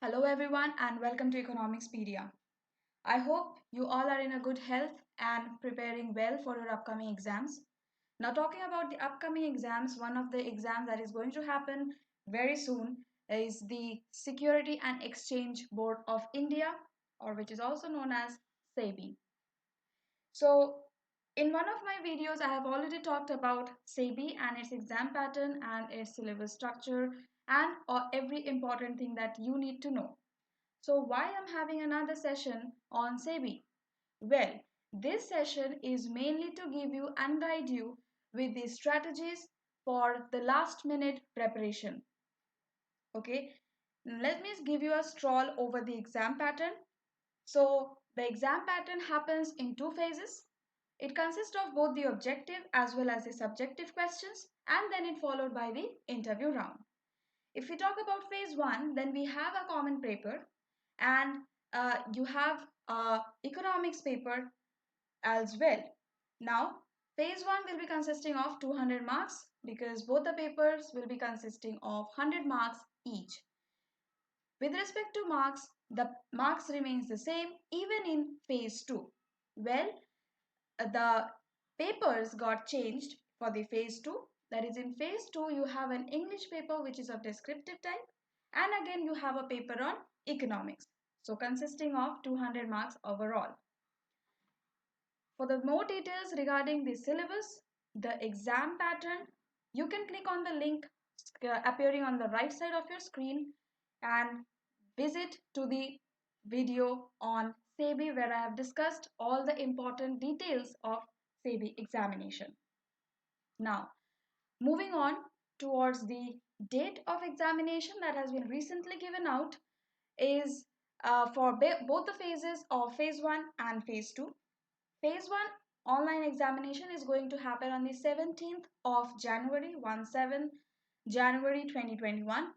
Hello everyone and welcome to Economics Pedia. I hope you all are in a good health and preparing well for your upcoming exams. Now talking about the upcoming exams, one of the exams that is going to happen very soon is the Security and Exchange Board of India, or which is also known as SEBI. So in one of my videos, I have already talked about SEBI and its exam pattern and its syllabus structure and every important thing that you need to know. So why I'm having another session on SEBI? Well, this session is mainly to give you and guide you with the strategies for the last minute preparation. Okay, let me give you a stroll over the exam pattern. So the exam pattern happens in two phases. It consists of both the objective as well as the subjective questions, and then it followed by the interview round. If we talk about phase one, then we have a common paper and you have economics paper as well. Now, phase one will be consisting of 200 marks because both the papers will be consisting of 100 marks each. With respect to marks, the marks remains the same even in phase two. Well, the papers got changed for the phase 2. That is, in phase 2 you have an English paper which is of descriptive type, and again you have a paper on economics, so consisting of 200 marks overall. For the more details regarding the syllabus, the exam pattern, you can click on the link appearing on the right side of your screen and visit to the video on SEBI where I have discussed all the important details of SEBI examination. Now, moving on towards the date of examination that has been recently given out is for both the phases of phase 1 and phase 2. Phase 1 online examination is going to happen on the 17th of January, 17 January 2021.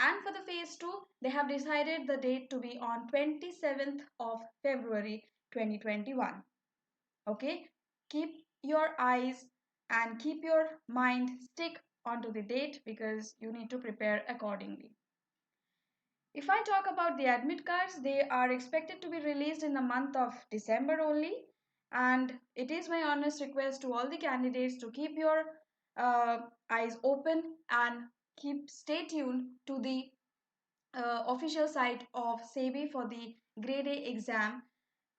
And for the phase 2, they have decided the date to be on 27th of February 2021. Okay, keep your eyes and keep your mind stick onto the date because you need to prepare accordingly. If I talk about the admit cards, they are expected to be released in the month of December only, and it is my honest request to all the candidates to keep your eyes open and stay tuned to the official site of SEBI for the grade A exam.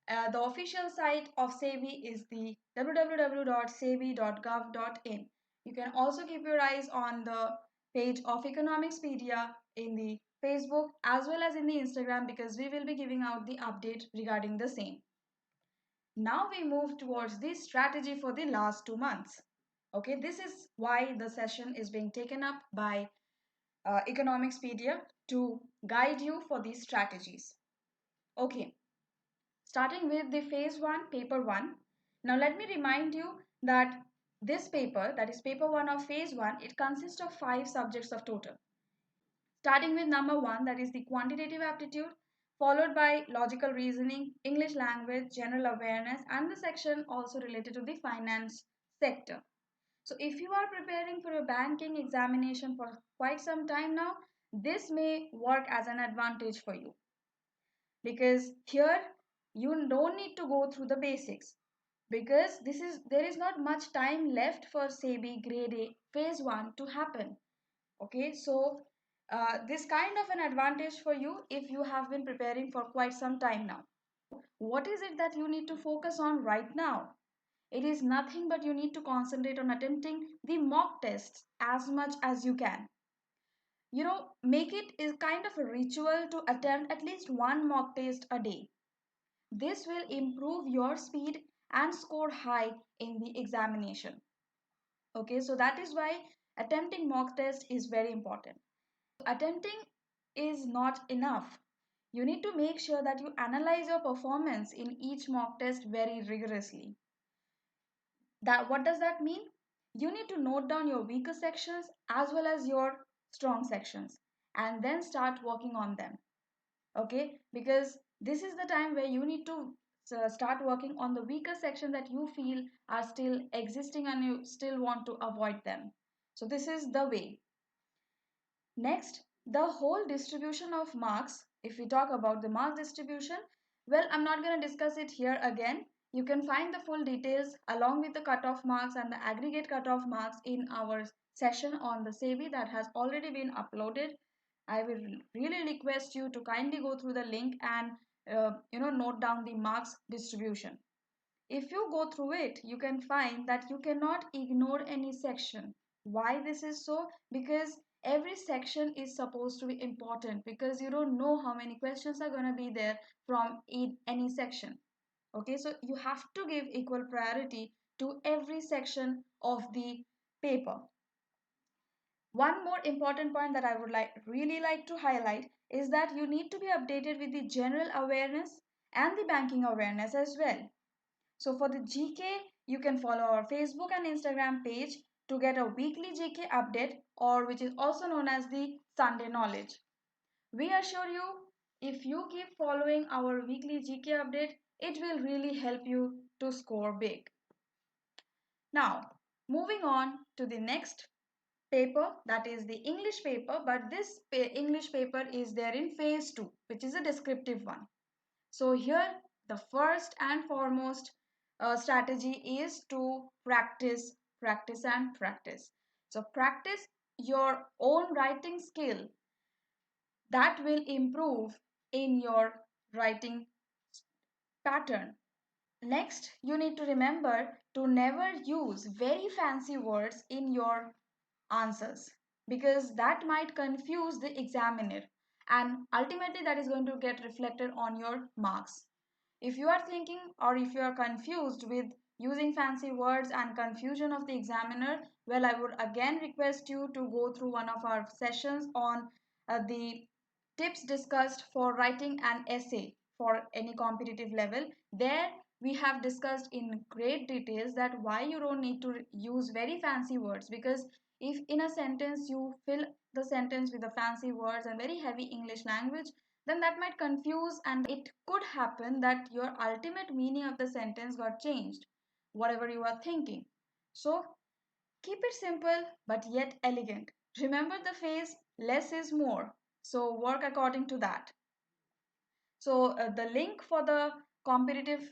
The official site of SEBI is the www.sebi.gov.in. You can also keep your eyes on the page of Economics Pedia in the Facebook as well as in the Instagram because we will be giving out the update regarding the same. Now we move towards the strategy for the last 2 months. Okay, this is why the session is being taken up by Economics Pedia to guide you for these strategies. Okay, starting with the phase 1, paper 1. Now let me remind you that this paper, that is paper 1 of phase 1, it consists of 5 subjects of total. Starting with number 1, that is the quantitative aptitude, followed by logical reasoning, English language, general awareness, and the section also related to the finance sector. So if you are preparing for a banking examination for quite some time now, this may work as an advantage for you because here you don't need to go through the basics because there is not much time left for SEBI grade A phase 1 to happen. Okay, so this kind of an advantage for you if you have been preparing for quite some time now. What is it that you need to focus on right now? It is nothing but you need to concentrate on attempting the mock tests as much as you can. Make it is kind of a ritual to attempt at least one mock test a day. This will improve your speed and score high in the examination. Okay, so that is why attempting mock test is very important. Attempting is not enough. You need to make sure that you analyze your performance in each mock test very rigorously. What does that mean? You need to note down your weaker sections as well as your strong sections and then start working on them. Okay, because this is the time where you need to start working on the weaker section that you feel are still existing and you still want to avoid them. So this is the way. Next, the whole distribution of marks If we talk about the mark distribution, well, I'm not going to discuss it here again. You can find the full details along with the cutoff marks and the aggregate cutoff marks in our session on the SEBI that has already been uploaded. I will really request you to kindly go through the link and note down the marks distribution. If you go through it, you can find that you cannot ignore any section. Why this is so? Because every section is supposed to be important, because you don't know how many questions are going to be there from any section. Okay, so you have to give equal priority to every section of the paper. One more important point that I would really like to highlight is that you need to be updated with the general awareness and the banking awareness as well. So for the GK, you can follow our Facebook and Instagram page to get a weekly GK update, or which is also known as the Sunday knowledge. We assure you, if you keep following our weekly GK update, it will really help you to score big. Now, moving on to the next paper, that is the English paper, but this English paper is there in phase 2, which is a descriptive one. So here the first and foremost strategy is to practice, practice and practice. So practice your own writing skill, that will improve in your writing pattern. Next, you need to remember to never use very fancy words in your answers, because that might confuse the examiner, and ultimately that is going to get reflected on your marks. If you are thinking, or if you are confused with using fancy words and confusion of the examiner, well, I would again request you to go through one of our sessions on the tips discussed for writing an essay for any competitive level. There we have discussed in great details that why you don't need to use very fancy words, because if in a sentence you fill the sentence with the fancy words and very heavy English language, then that might confuse, and it could happen that your ultimate meaning of the sentence got changed, whatever you are thinking. So keep it simple but yet elegant. Remember the phrase, less is more. So work according to that. So the link for the competitive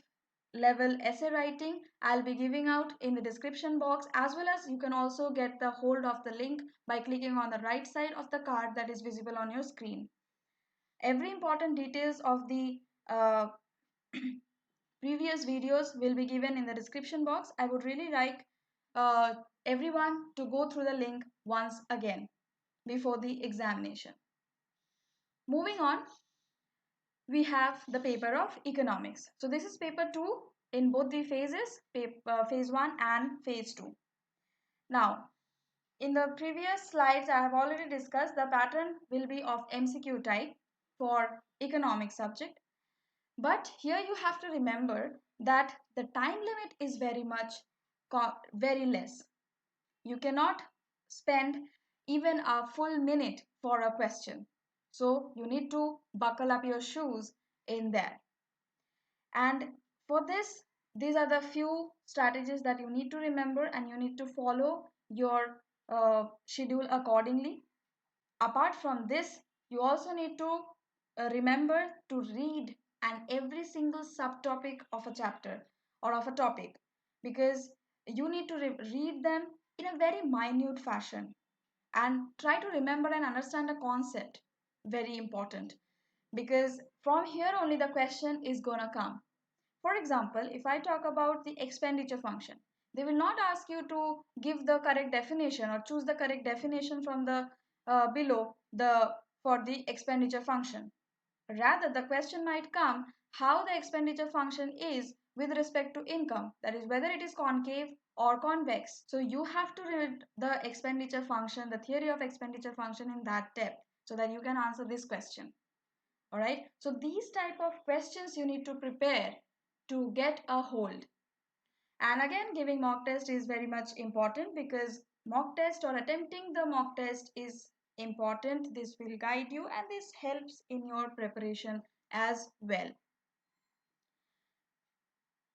level essay writing I'll be giving out in the description box, as well as you can also get the hold of the link by clicking on the right side of the card that is visible on your screen. Every important details of the previous videos will be given in the description box. I would really like uh, everyone to go through the link once again before the examination. Moving on, we have the paper of economics. So this is paper 2 in both the phases, phase 1 and phase 2. Now, in the previous slides, I have already discussed the pattern will be of MCQ type for economics subject. But here you have to remember that the time limit is very less. You cannot spend even a full minute for a question. So you need to buckle up your shoes in there. And for this, these are the few strategies that you need to remember, and you need to follow your schedule accordingly. Apart from this, you also need to remember to read and every single subtopic of a chapter or of a topic, because you need to read them in a very minute fashion and try to remember and understand the concept. Very important, because from here only the question is gonna come. For example, if I talk about the expenditure function, they will not ask you to give the correct definition or choose the correct definition from the below the for the expenditure function. Rather, the question might come how the expenditure function is with respect to income, that is whether it is concave or convex. So you have to read the expenditure function, the theory of expenditure function in that depth, so that you can answer this question. All right, so these type of questions you need to prepare to get a hold. And again, giving mock test is very much important, because mock test or attempting the mock test is important. This will guide you and this helps in your preparation as well.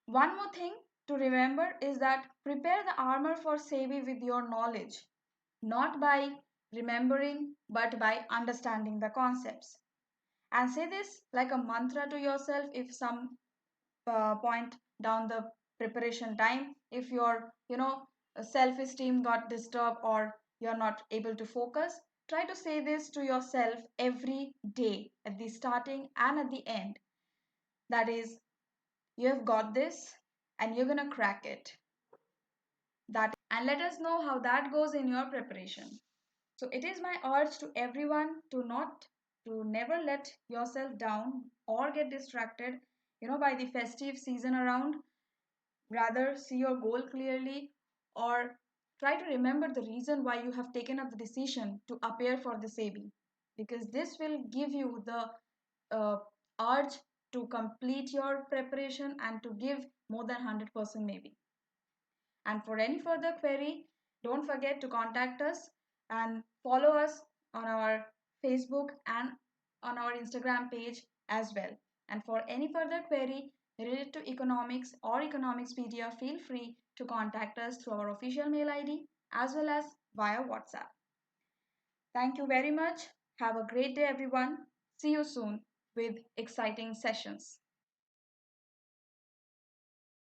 One more thing to remember is that prepare the armor for SEBI with your knowledge, not by remembering but by understanding the concepts. And say this like a mantra to yourself if some point down the preparation time, if your self-esteem got disturbed or you're not able to focus, try to say this to yourself every day at the starting and at the end. That is, you have got this and you're gonna crack it. That, and let us know how that goes in your preparation. So it is my urge to everyone to never let yourself down or get distracted, by the festive season around. Rather, see your goal clearly, or try to remember the reason why you have taken up the decision to appear for the SEBI, because this will give you the uh, urge to complete your preparation and to give more than 100% maybe. And for any further query, don't forget to contact us and follow us on our Facebook and on our Instagram page as well. And for any further query related to economics or Economics Pedia, feel free to contact us through our official mail ID as well as via WhatsApp. Thank you very much. Have a great day, everyone. See you soon with exciting sessions.